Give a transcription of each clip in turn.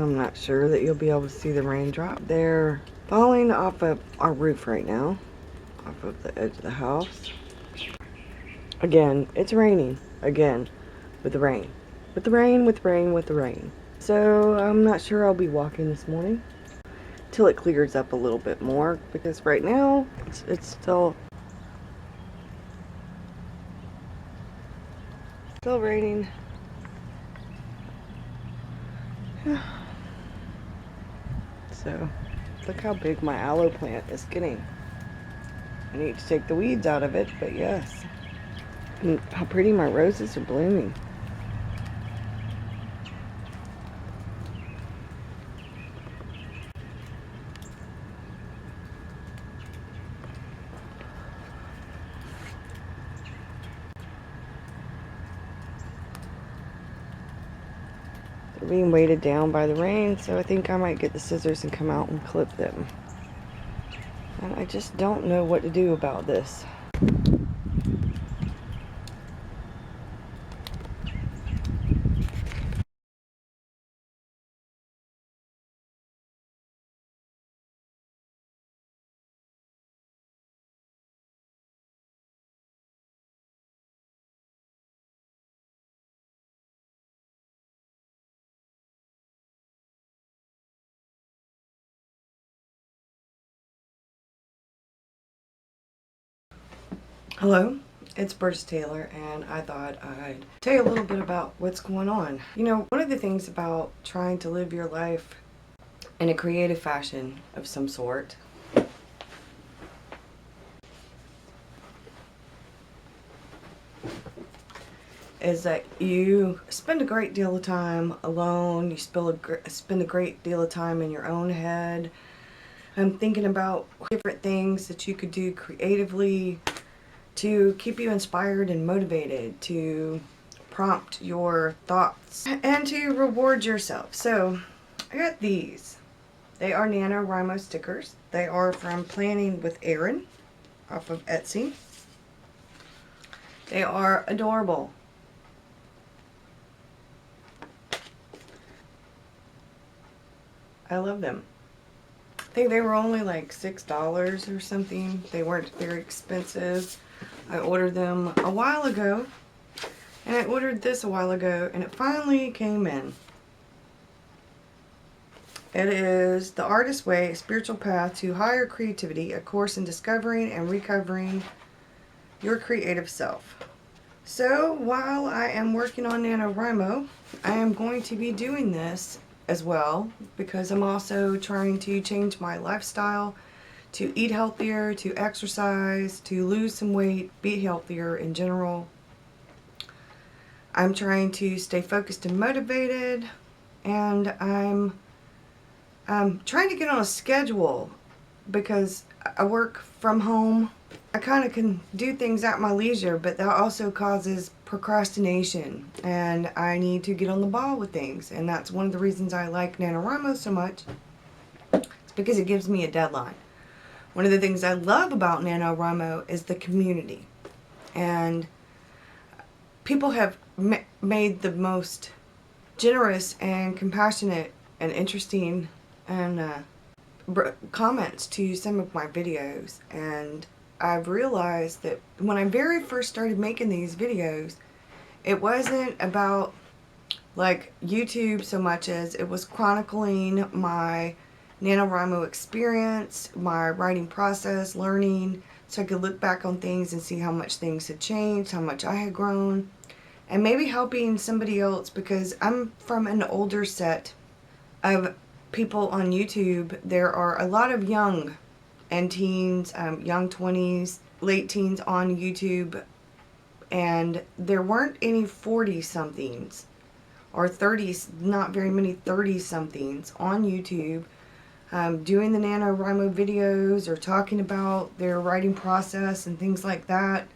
I'm not sure that you'll be able to see the raindrop. They're falling off of our roof right now, off of the edge of the house. Again, it's raining. Again, with the rain. With the rain, with rain, with the rain. So I'm not sure I'll be walking this morning till it clears up a little bit more, because right now it's still raining. So look how big my aloe plant is getting. I need to take the weeds out of it, but yes. And how pretty my roses are blooming. They're being weighted down by the rain, so I think I might get the scissors and come out and clip them. And I just don't know what to do about this. Hello, it's Bruce Taylor, and I thought I'd tell you a little bit about what's going on. You know, one of the things about trying to live your life in a creative fashion of some sort is that you spend a great deal of time alone. You spend a great deal of time in your own head. I'm thinking about different things that you could do creatively to keep you inspired and motivated, to prompt your thoughts, and to reward yourself. So I got these. They are NaNoWriMo stickers. They are from Planning with Erin off of Etsy. They are adorable. I love them. I think they were only like $6 or something. They weren't very expensive. I ordered them a while ago, and I ordered this a while ago, and it finally came in. It is The Artist's Way, A Spiritual Path to Higher Creativity, a course in discovering and recovering your creative self. So while I am working on NaNoWriMo, I am going to be doing this as well, because I'm also trying to change my lifestyle, to eat healthier, to exercise, to lose some weight, be healthier in general. I'm trying to stay focused and motivated, and I'm trying to get on a schedule because I work from home. I kind of can do things at my leisure, but that also causes procrastination, and I need to get on the ball with things, and that's one of the reasons I like NaNoWriMo so much. It's because it gives me a deadline. One of the things I love about NaNoWriMo is the community, and people have made the most generous and compassionate and interesting and comments to some of my videos, and I've realized that when I very first started making these videos, it wasn't about like YouTube so much as it was chronicling my NaNoWriMo experience, my writing process, learning, so I could look back on things and see how much things had changed, how much I had grown, and maybe helping somebody else, because I'm from an older set of people on YouTube. There are a lot of young and teens, young 20s, late teens on YouTube, and there weren't any 40-somethings or 30s, not very many 30-somethings on YouTube doing the NaNoWriMo videos or talking about their writing process and things like that.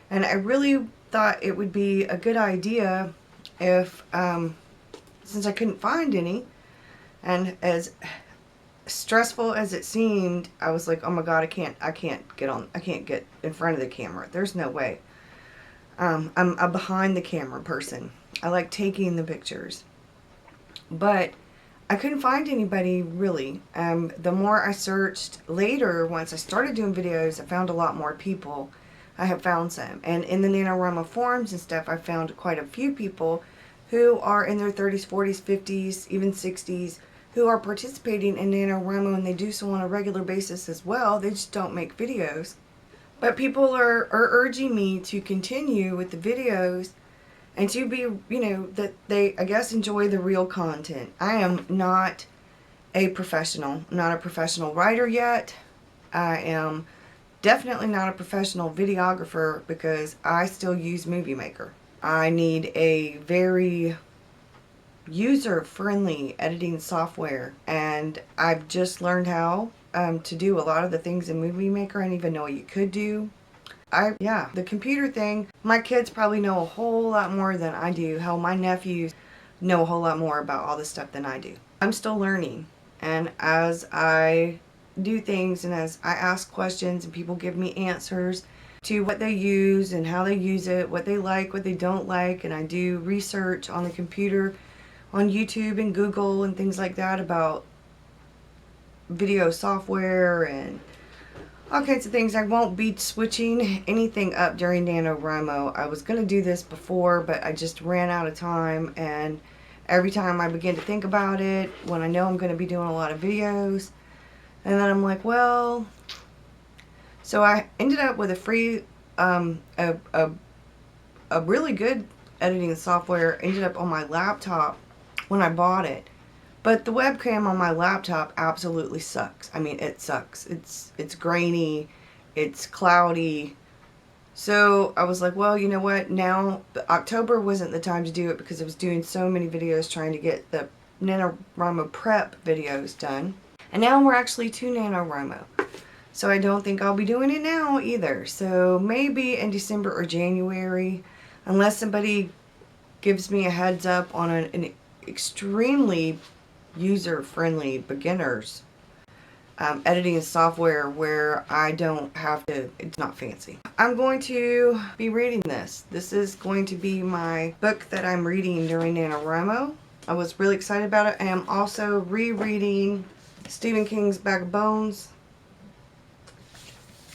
And I really thought it would be a good idea if, since I couldn't find any, and as stressful as it seemed, I was like, oh my god, I can't get in front of the camera. There's no way. I'm a behind the camera person. I like taking the pictures. But I couldn't find anybody really. The more I searched later, once I started doing videos, I found a lot more people. I have found some. And in the NaNoWriMo forums and stuff, I found quite a few people who are in their 30s, 40s, 50s, even 60s, who are participating in NaNoWriMo, and they do so on a regular basis as well. They just don't make videos. But people are urging me to continue with the videos and to be, that they, I guess, enjoy the real content. I am not a professional. I'm not a professional writer yet. I am definitely not a professional videographer because I still use Movie Maker. I need a very user-friendly editing software, and I've just learned how to do a lot of the things in Movie Maker I didn't even know you could do. Yeah, the computer thing, my kids probably know a whole lot more than I do. Hell, my nephews know a whole lot more about all this stuff than I do. I'm still learning, and as I do things and as I ask questions and people give me answers to what they use and how they use it, what they like, what they don't like, and I do research on the computer, on YouTube and Google and things like that about video software and all kinds of things. I won't be switching anything up during NaNoWriMo. I was going to do this before, but I just ran out of time, and every time I begin to think about it, when I know I'm going to be doing a lot of videos, and then I'm like, well, so I ended up with a free, a really good editing software ended up on my laptop when I bought it. But the webcam on my laptop absolutely sucks. I mean, it sucks. It's grainy, it's cloudy. So I was like, well, you know what? Now, October wasn't the time to do it because I was doing so many videos trying to get the NaNoWriMo prep videos done. And now we're actually to NaNoWriMo. So I don't think I'll be doing it now either. So maybe in December or January, unless somebody gives me a heads up on an extremely user-friendly beginners editing software where I don't have to, it's not fancy. I'm going to be reading this. This is going to be my book that I'm reading during NaNoWriMo. I was really excited about it. I am also rereading Stephen King's Bag of Bones,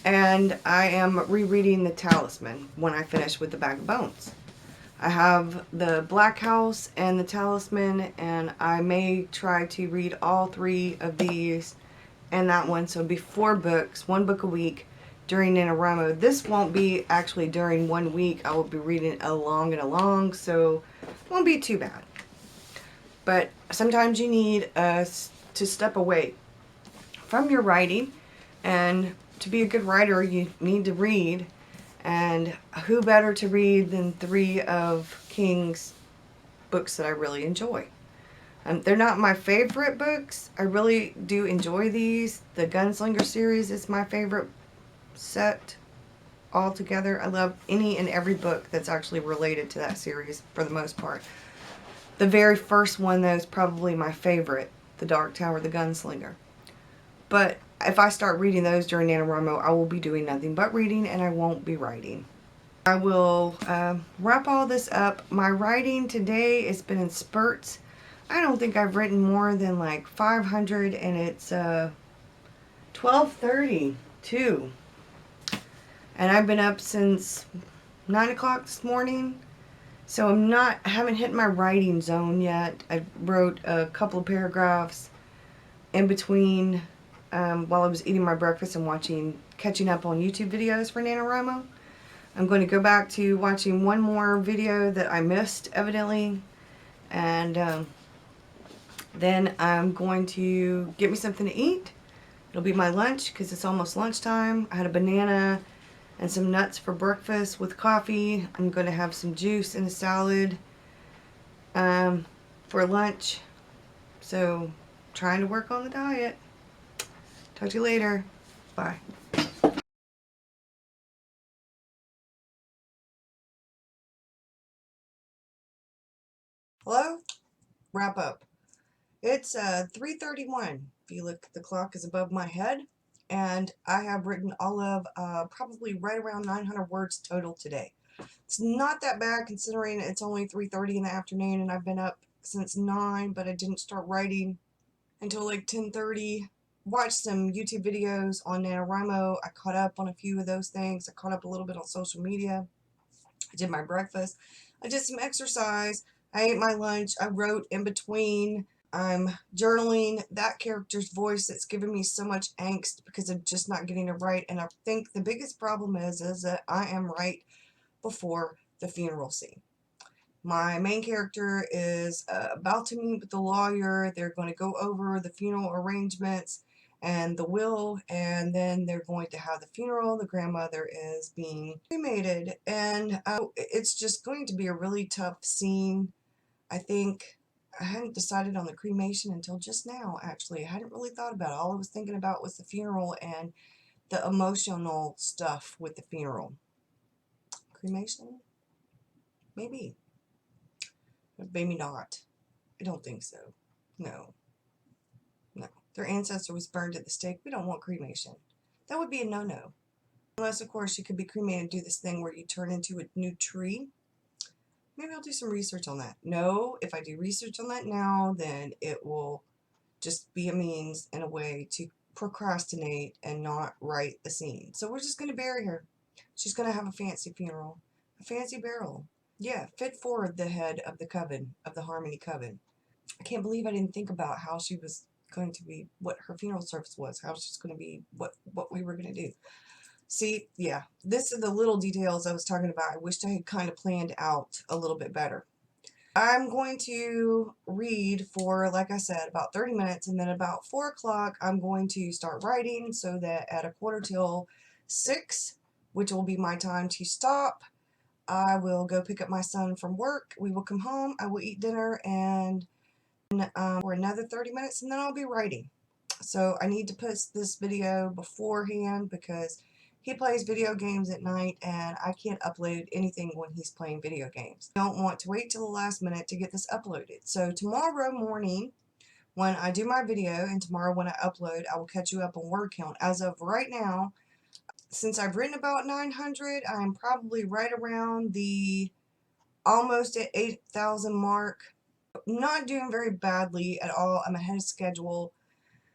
and I am rereading The Talisman when I finish with the Bag of Bones. I have the Black House and the Talisman, and I may try to read all three of these and that one. So it'll be 4 books, 1 book a week during NaNoWriMo. This won't be actually during 1 week. I will be reading along and along, so it won't be too bad. But sometimes you need to step away from your writing, and to be a good writer, you need to read. And who better to read than 3 of King's books that I really enjoy. They're not my favorite books. I really do enjoy these. The Gunslinger series is my favorite set altogether. I love any and every book that's actually related to that series for the most part. The very first one, though, is probably my favorite, The Dark Tower, The Gunslinger. But if I start reading those during NaNoWriMo, I will be doing nothing but reading, and I won't be writing. I will wrap all this up. My writing today has been in spurts. I don't think I've written more than like 500, and it's 12:30 too. And I've been up since 9 o'clock this morning, so I haven't hit my writing zone yet. I wrote a couple of paragraphs in between while I was eating my breakfast and catching up on YouTube videos for NaNoWriMo. I'm going to go back to watching one more video that I missed, evidently, and then I'm going to get me something to eat. It'll be my lunch because it's almost lunchtime. I had a banana and some nuts for breakfast with coffee. I'm going to have some juice and a salad for lunch. So, trying to work on the diet. Talk to you later. Bye. Hello? Wrap up. It's 3:31. If you look, the clock is above my head, and I have written all of probably right around 900 words total today. It's not that bad considering it's only 3:30 in the afternoon and I've been up since 9, but I didn't start writing until like 10:30. Watched some YouTube videos on NaNoWriMo. I caught up on a few of those things. I caught up a little bit on social media. I did my breakfast. I did some exercise. I ate my lunch. I wrote in between. I'm journaling that character's voice that's giving me so much angst because I'm just not getting it right. And I think the biggest problem is that I am right before the funeral scene. My main character is about to meet with the lawyer. They're going to go over the funeral arrangements and the will, and then they're going to have the funeral. The grandmother is being cremated, and it's just going to be a really tough scene. I think I hadn't decided on the cremation until just now, actually. I hadn't really thought about it. All I was thinking about was the funeral and the emotional stuff with the funeral. Cremation? Maybe. But maybe not. I don't think so. No. No. Their ancestor was burned at the stake. We don't want cremation. That would be a no-no. Unless, of course, you could be cremated and do this thing where you turn into a new tree. Maybe I'll do some research on that. No, if I do research on that now, then it will just be a means and a way to procrastinate and not write the scene. So we're just going to bury her. She's going to have a fancy funeral. A fancy burial. Yeah, fit for the head of the coven, of the Harmony Coven. I can't believe I didn't think about how she was going to be, what her funeral service was, how she's going to be, what we were going to do. See, yeah, this is the little details I was talking about. I wished I had kind of planned out a little bit better. I'm going to read for, like I said, about 30 minutes, and then about 4 o'clock I'm going to start writing so that at 5:45, which will be my time to stop, I will go pick up my son from work. We will come home, I will eat dinner, and for another 30 minutes, and then I'll be writing. So I need to post this video beforehand because he plays video games at night and I can't upload anything when he's playing video games. I don't want to wait till the last minute to get this uploaded. So tomorrow morning when I do my video and tomorrow when I upload, I will catch you up on word count. As of right now, since I've written about 900, I'm probably right around the almost at 8,000 mark. Not doing very badly at all. I'm ahead of schedule.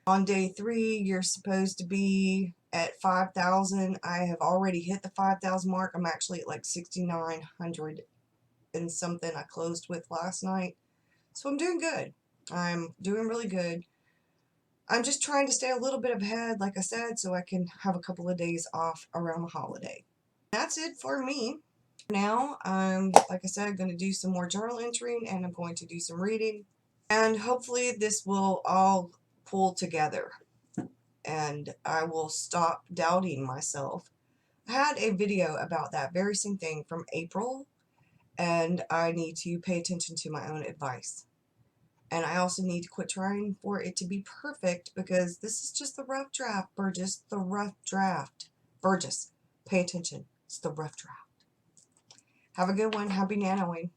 On day 3, you're supposed to be at 5,000. I have already hit the 5,000 mark. I'm actually at like 6,900 and something I closed with last night. So I'm doing good. I'm doing really good. I'm just trying to stay a little bit ahead, like I said, so I can have a couple of days off around the holiday. That's it for me. Now, I'm, like I said, going to do some more journal entering and I'm going to do some reading. And hopefully this will all pull together and I will stop doubting myself. I had a video about that very same thing from April, and I need to pay attention to my own advice. And I also need to quit trying for it to be perfect because this is just the rough draft, Burgess. The rough draft. Burgess, pay attention. It's the rough draft. Have a good one. Happy nanoing.